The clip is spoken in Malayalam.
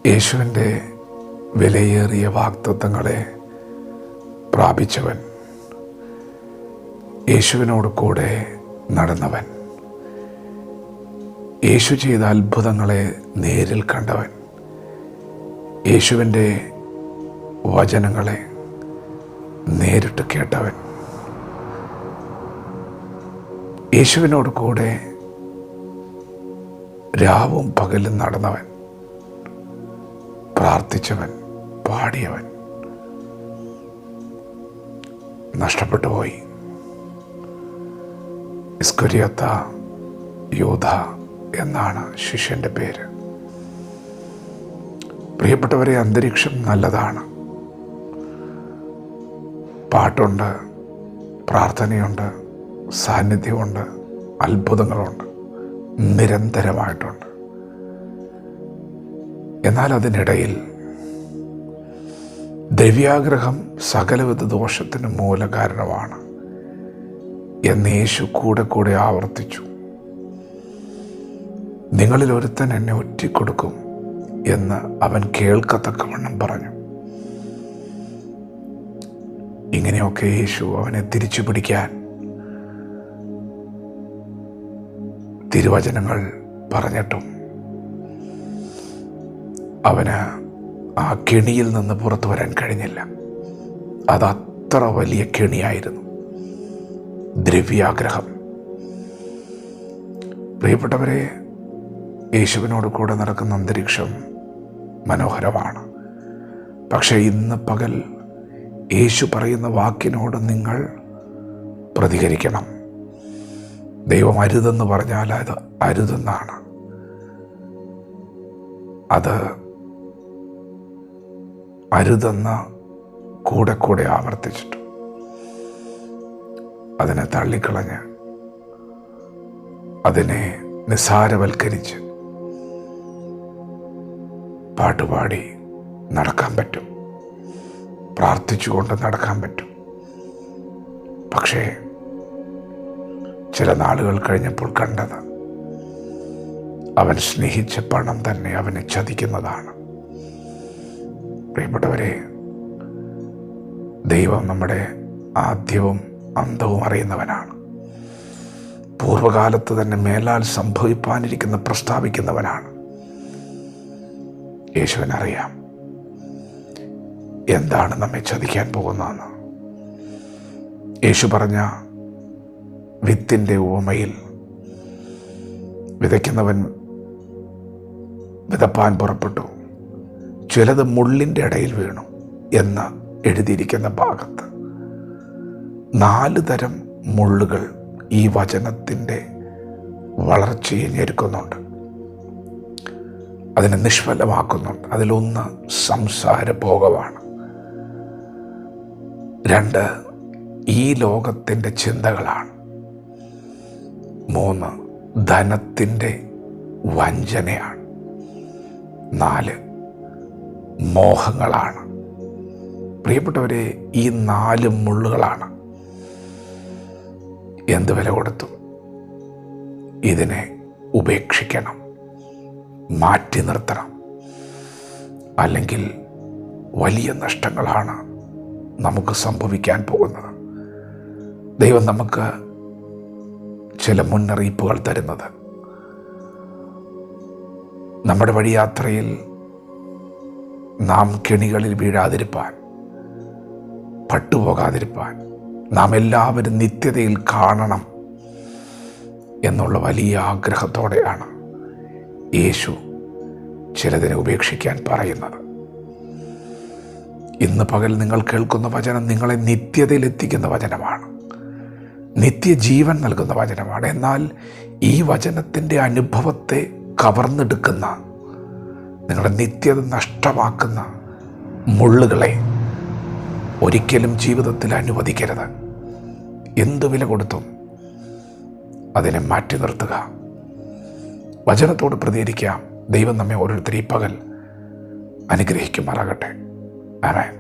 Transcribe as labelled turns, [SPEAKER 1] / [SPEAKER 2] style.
[SPEAKER 1] യേശുവിൻ്റെ വിലയേറിയ വാഗ്ദത്തങ്ങളെ പ്രാപിച്ചവൻ, യേശുവിനോട് കൂടെ നടന്നവൻ, യേശു ചെയ്ത അത്ഭുതങ്ങളെ നേരിൽ കണ്ടവൻ, യേശുവിൻ്റെ വചനങ്ങളെ നേരിട്ട് കേട്ടവൻ, യേശുവിനോട് കൂടെ രാവും പകലും നടന്നവൻ, പ്രാർത്ഥിച്ചവൻ, പാടിയവൻ നഷ്ടപ്പെട്ടു പോയി. ഇസ്കരിയോത്ത യൂദ എന്നാണ് ശിഷ്യൻ്റെ പേര്. പ്രിയപ്പെട്ടവരെ, അന്തരീക്ഷം നല്ലതാണ്. പാട്ടുണ്ട്, പ്രാർത്ഥനയുണ്ട്, സാന്നിധ്യമുണ്ട്, അത്ഭുതങ്ങളുണ്ട്, നിരന്തരമായിട്ടുണ്ട്. എന്നാൽ അതിനിടയിൽ ദ്രവ്യാഗ്രഹം സകലവിധ ദോഷത്തിന് മൂലകാരണമാണ് എന്ന് യേശു കൂടെ കൂടെ ആവർത്തിച്ചു. നിങ്ങളിൽ ഒരുത്തൻ എന്നെ ഒറ്റിക്കൊടുക്കും എന്ന് അവൻ കേൾക്കത്തക്കവണ്ണം പറഞ്ഞു. ഇങ്ങനെയൊക്കെ യേശു അവനെ തിരിച്ചു പിടിക്കാൻ തിരുവചനങ്ങൾ പറഞ്ഞിട്ടും അവന് ആ കെണിയിൽ നിന്ന് പുറത്തു വരാൻ കഴിഞ്ഞില്ല. അതത്ര വലിയ കെണിയായിരുന്നു, ദ്രവ്യാഗ്രഹം. പ്രിയപ്പെട്ടവരെ, യേശുവിനോട് കൂടെ നടക്കുന്ന അന്തരീക്ഷം മനോഹരമാണ്. പക്ഷേ ഇന്ന് പകൽ യേശു പറയുന്ന വാക്കിനോട് നിങ്ങൾ പ്രതികരിക്കണം. ദൈവം അരുതെന്ന് പറഞ്ഞാൽ അത് അരുതെന്നാണ്. അത് അരുതെന്ന് കൂടെ കൂടെ ആവർത്തിച്ചിട്ടു അതിനെ തള്ളിക്കളഞ്ഞ്, അതിനെ നിസ്സാരവൽക്കരിച്ച് പാട്ടുപാടി നടക്കാൻ പറ്റും, പ്രാർത്ഥിച്ചുകൊണ്ട് നടക്കാൻ പറ്റും. പക്ഷേ ചില നാളുകൾ കഴിഞ്ഞപ്പോൾ കണ്ടത് അവൻ സ്നേഹിച്ച പണം തന്നെ അവനെ ചതിക്കുന്നതാണ്. പ്രിയപ്പെട്ടവരെ, ദൈവം നമ്മുടെ ആദ്യവും അന്തവും അറിയുന്നവനാണ്. പൂർവകാലത്ത് തന്നെ മേലാൽ സംഭവിപ്പാനിരിക്കുന്ന പ്രസ്താവിക്കുന്നവനാണ്. യേശുവിനറിയാം എന്താണ് നമ്മെ ചതിക്കാൻ പോകുന്നതെന്ന്. യേശു പറഞ്ഞ വിത്തിൻ്റെ ഉപമയിൽ വിതയ്ക്കുന്നവൻ വിതപ്പാൻ പുറപ്പെട്ടു, ചിലത് മുള്ളിൻ്റെ ഇടയിൽ വീണു എന്ന് എഴുതിയിരിക്കുന്ന ഭാഗത്ത് 4 തരം മുള്ളുകൾ ഈ വചനത്തിൻ്റെ വളർച്ചയെ ഞെരുക്കുന്നുണ്ട്, അതിനെ നിഷ്ഫലമാക്കുന്നുണ്ട്. അതിലൊന്ന് സംസാരഭോഗമാണ്. 2 ഈ ലോകത്തിൻ്റെ ചിന്തകളാണ്. 3 ധനത്തിൻ്റെ വഞ്ചനയാണ്. 4 മോഹങ്ങളാണ്. പ്രിയപ്പെട്ടവരെ, ഈ 4 മുള്ളുകളാണ്. എന്ത് വില കൊടുത്തും ഇതിനെ ഉപേക്ഷിക്കണം, മാറ്റി നിർത്തണം. അല്ലെങ്കിൽ വലിയ നഷ്ടങ്ങളാണ് നമുക്ക് സംഭവിക്കാൻ പോകുന്നത്. ദൈവം നമുക്ക് ചില മുന്നറിയിപ്പുകൾ തരുന്നത്, നമ്മുടെ വഴിയാത്രയിൽ നാം കെണികളിൽ വീഴാതിരിപ്പാൻ, പട്ടുപോകാതിരിപ്പാൻ, നാം എല്ലാവരും നിത്യതയിൽ കാണണം എന്നുള്ള വലിയ ആഗ്രഹത്തോടെയാണ് യേശു ചിലതിനെ ഉപേക്ഷിക്കാൻ പറയുന്നത്. ഇന്ന് പകൽ നിങ്ങൾ കേൾക്കുന്ന വചനം നിങ്ങളെ നിത്യതയിൽ എത്തിക്കുന്ന വചനമാണ്, നിത്യജീവൻ നൽകുന്ന വചനമാണ്. എന്നാൽ ഈ വചനത്തിൻ്റെ അനുഭവത്തെ കവർന്നെടുക്കുന്ന, നിങ്ങളുടെ നിത്യത നഷ്ടമാക്കുന്ന മുള്ളുകളെ ഒരിക്കലും ജീവിതത്തിൽ അനുവദിക്കരുത്. എന്തു വില കൊടുത്തും അതിനെ മാറ്റി നിർത്തുക, വചനത്തോട് പ്രതികരിക്കാം. ദൈവം നമ്മെ ഓരോരുത്തരും ഈ പകൽ അനുഗ്രഹിക്കുമാറാകട്ടെ. ആമേൻ.